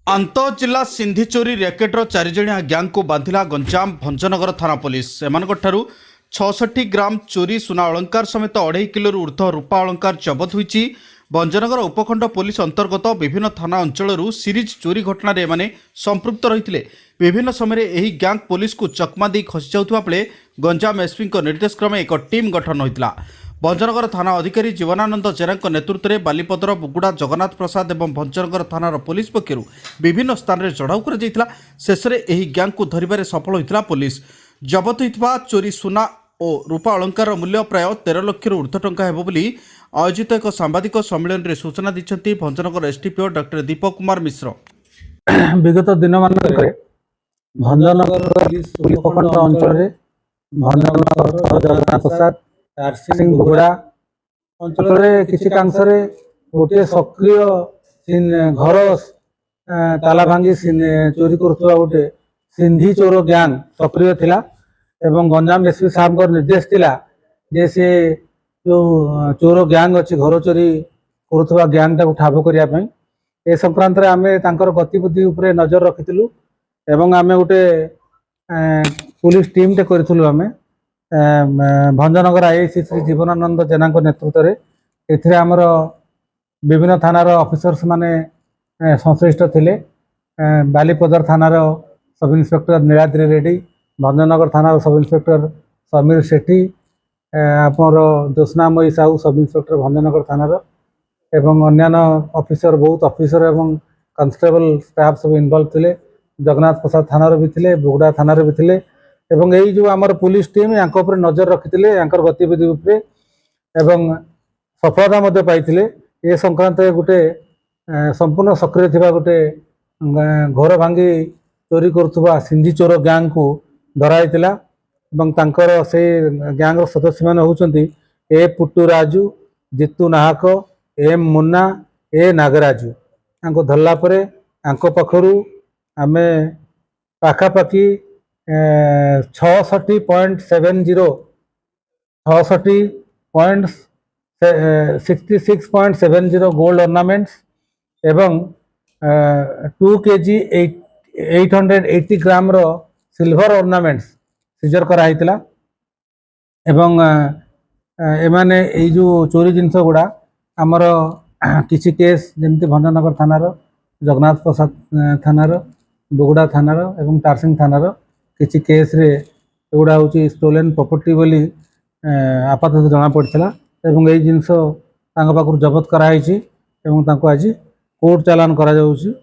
आंतः जिला सिंधी चोरी रैकेटर चारिजणिया ग्यांग को बांधिला गंजाम भंजनगर थाना पुलिस। एमानकठारु 66 ग्राम चोरी सुना अलंकार समेत 2.5 किलो ऊर्ध्व रूपा अलंकार जबत होईची। भंजनगर उपखंड पुलिस अंतर्गत विभिन्न थाना अंचलरू सीरीज चोरी घटना एमाने संपृक्त रहिथिले। विभिन्न समय एही ग्यांग पुलिस को चकमा दी खसी जाउथबा बेले गंजाम एसपी निर्देश क्रमे एक टीम गठन होइतिला। भंजनगर थाना अधिकारी जीवनानंद जेरा नेतृत्व में बालीपदर बुगुड़ा जगन्नाथ प्रसाद और भंजनगर थानार पुलिस पक्षर विभिन्न स्थान में चढ़ाऊ कर शेष में यह ग्यांग को धरवे सफल होता पुलिस। जबत होता चोरी सुना और रूपा अलंकार मूल्य प्राय 13 लाख ऊर्ध्व टंका हेबो बोली आयोजित एक सांबादिक सम्मेलन में सूचना दी भंजनगर एसडीपीओ डॉक्टर दीपक कुमार मिश्र। विगत दिन मान भंजनगर उपखंड अंचल भंजनगर जगन्नाथ प्रसाद सिंह बुगुड़ा अंचल किसी कांशरे गोटे सक्रिय घर ताला भांगी चोरी करुवा गोटे सिंधी चोर ग्यांग सक्रिय थिला एवं गंजाम एसपी साहब निर्देश थिला जे से जो चोर ग्यांग अच्छी घर चोरी करुवा ग्यांग टाक ठाब करने ए संक्रांत में आम तांकर गतिविधि उपरे नजर रखिलु एवं आम गोटे पुलिस टीम टे करूँ आम भंजनगर आईआईसी श्री जीवनानंद जेना नेतृत्व में आमर विभिन्न थानार ऑफिसर्स माने संश्लिष्ट थिले। बालीपदर थानार सब इन्स्पेक्टर नीलाद्री रेड्डी, भंजनगर थानार सब इन्स्पेक्टर समीर सेठी, आमर ज्योत्नामयी साहू सब इन्स्पेक्टर भंजनगर थानार एवं अन्यान्य ऑफिसर बहुत ऑफिसर एवं कांस्टेबल स्टाफ सब इनवॉल्व थिले। जगन्नाथ प्रसाद थानार भी थिले, बुगुड़ा थानार भी थिले एवं यही जो आमर पुलिस टीम यांकर ऊपर नजर रखिथिले यांकर गतिविधि उपरे एवं सफलता मध्य पाइथिले। ए संक्रांत गोटे संपूर्ण सक्रिय थिबा गोटे घर भांगी चोरी करुवा सिंधी चोर ग्यांग को धराइतिला एवं तांकर से ग्यांग रो सदस्य माने होउचंती ए पुट्टू राजू, जितू नाहक, एम मुन्ना, ए नागराजू। तांको धरला परे आंको पखरु आमे पाखापाखी 66.70 गोल्ड ऑर्नामेंट्स एवं 2 kg 880 ग्राम रो सिल्वर ऑर्नामेंट्स सीजर कराइतिला एवं एमाने ए जो चोरी जिनस गुड़ा आमर किसी केस जमती भंजनगर थानार, जगन्नाथ प्रसाद थानार, बुगुड़ा थानार एवं टारसिंग थानार किसी केस रे एगुड़ा हूँ स्टोलेन प्रॉपर्टी बोली आपातत जना पड़ा एवं यही जिनस पाखु जबत कराई एवं तांको आज कोर्ट चालान करा जाउछि।